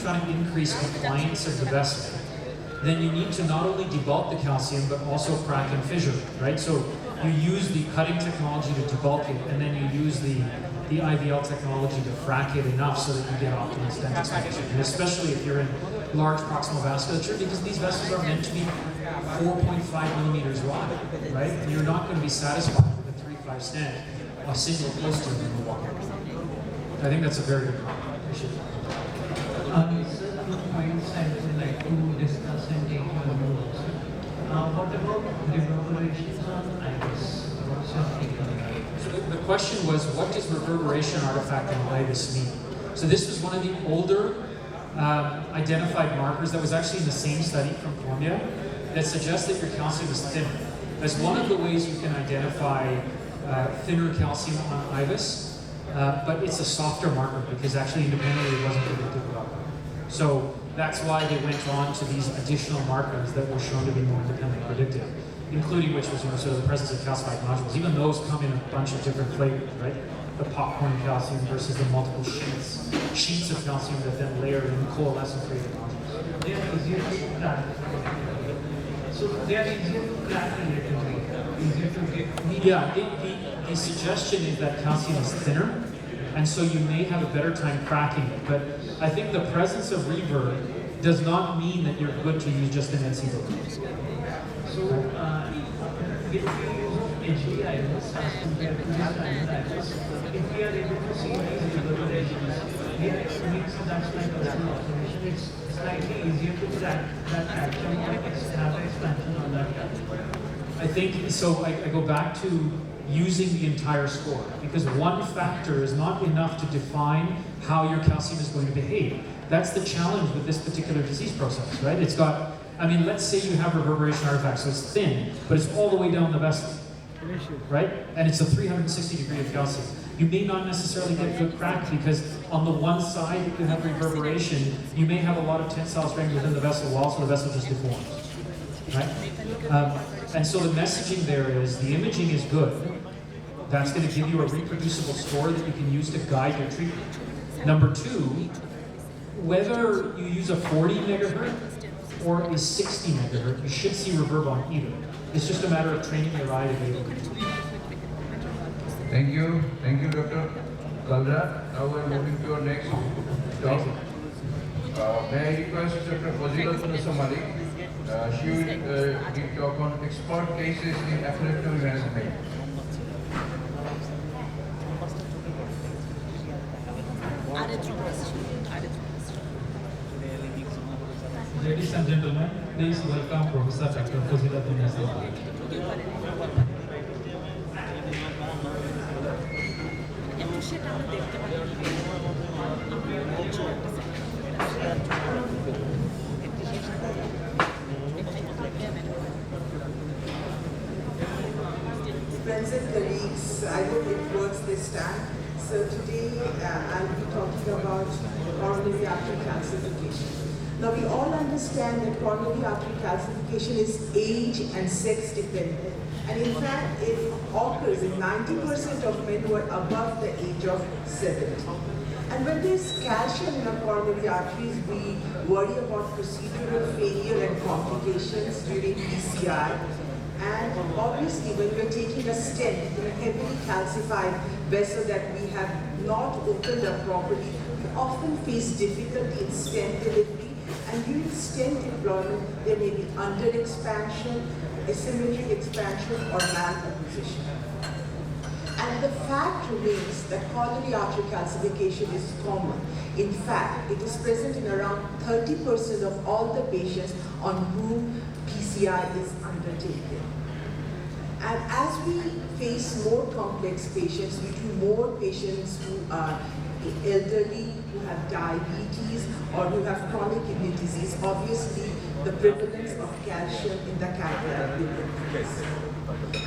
trying to increase compliance of the vessel, then you need to not only debulk the calcium, but also crack and fissure, right? So you use the cutting technology to debulk it, and then you use the IVL technology to frack it enough so that you get optimal stent expansion. And especially if you're in large proximal vasculature, because these vessels are meant to be 4.5 millimeters wide, right? And you're not going to be satisfied with a 3.5 stent, a single poster in the water. I think that's a very good comment. Appreciate it. Sir, 2 points I would like to discuss and take your notes. What about reverberations on IVUS? What's your take on that? So the question was, what does reverberation artifact in IVUS mean? So this was one of the older identified markers that was actually in the same study from Columbia that suggests that your calcium is thinner. That's one of the ways you can identify thinner calcium on IVUS, but it's a softer marker because actually independently it wasn't predictive of outcome. So that's why they went on to these additional markers that were shown to be more independently predictive, including which was sort of the presence of calcified nodules. Even those come in a bunch of different flavors, right? The popcorn calcium versus the multiple sheets of calcium that then layer in coalesce and create nodules. They are easier to crack. So they are easier to crack relatively. Easier to get. Yeah, the suggestion is that calcium is thinner, and so you may have a better time cracking it. But I think the presence of reverb does not mean that you're good to use just an NC probe. So, if you use HDIVUS as compared to standard IVUS, if we are able to see these reverberations, that's like a double observation. It's slightly easier to crack that calcium or have expansion on that calcium. I think, so I go back to using the entire score, because one factor is not enough to define how your calcium is going to behave. That's the challenge with this particular disease process, right? It's got, I mean, let's say you have reverberation artifacts, so it's thin, but it's all the way down the vessel, right? And it's a 360 degree of calcium. You may not necessarily get good crack because on the one side that you have reverberation, you may have a lot of tensile strength within the vessel wall, so the vessel just deforms, right? And so the messaging there is the imaging is good. That's going to give you a reproducible score that you can use to guide your treatment. Number two, whether you use a 40 megahertz or a 60 megahertz, you should see reverb on either. It's just a matter of training your eye to be able to do it. Thank you, Dr. Kalra. Now we're moving to our next talk. May I request Dr. Fazilatun Malik? She will give talk on expert cases in epileptic management. Ladies and gentlemen, please welcome Professor Dr. Fazilatun Malik. Friends and colleagues, I hope it works this time. So today I'll be talking about coronary artery calcification. Now we all understand that coronary artery calcification is age and sex dependent. And in fact, it occurs in 90% of men who are above the age of 70. And when there's calcium in our coronary arteries, we worry about procedural failure and complications during PCI. And obviously, when we're taking a stent in a heavily calcified vessel that we have not opened up properly, we often face difficulty in stent delivery. And during stent deployment, there may be under-expansion, asymmetric expansion, or malposition. And the fact remains that coronary artery calcification is common. In fact, it is present in around 30% of all the patients on whom PCI is undertaken. And as we face more complex patients, due to more patients who are elderly, who have diabetes, or who have chronic kidney disease, obviously the prevalence of calcium in the cataract will increase.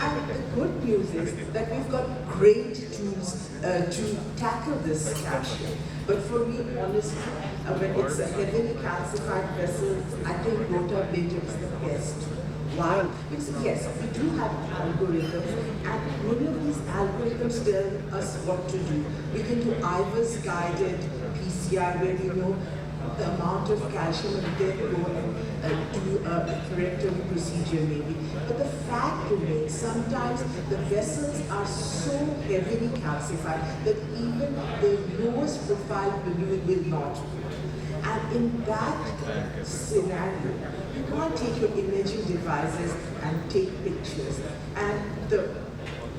And the good news is that we've got great tools to tackle this calcium. But for me, honestly, when it's a heavily calcified vessel, I think rotablation is the best. Why? Because yes, we do have algorithms, and many of these algorithms tell us what to do. We can do IVUS guided PCI, where we know the amount of calcium and then go and do a corrective procedure maybe. But the fact remains, sometimes the vessels are so heavily calcified that even the lowest profile balloon will not work. And in that scenario, you can't take your imaging devices and take pictures. And the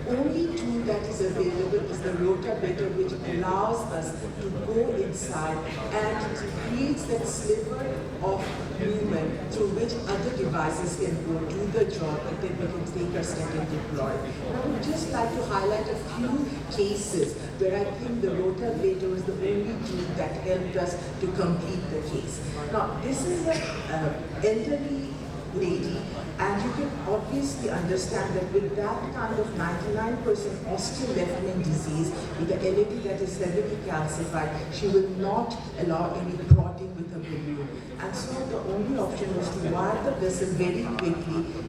only tool that is available is the rotameter, which allows us to go inside and it creates that sliver of movement through which other devices can go do the job, and then we can take our step and deploy. And I would just like to highlight a few cases where I think the rotameter was the only tool that helped us to complete the case. Now, this is an elderly lady, and you can obviously understand that with that kind of 99% osteolephamin disease, with the LAD that is heavily calcified, she will not allow any prodding with her balloon. And so the only option was to wire the vessel very quickly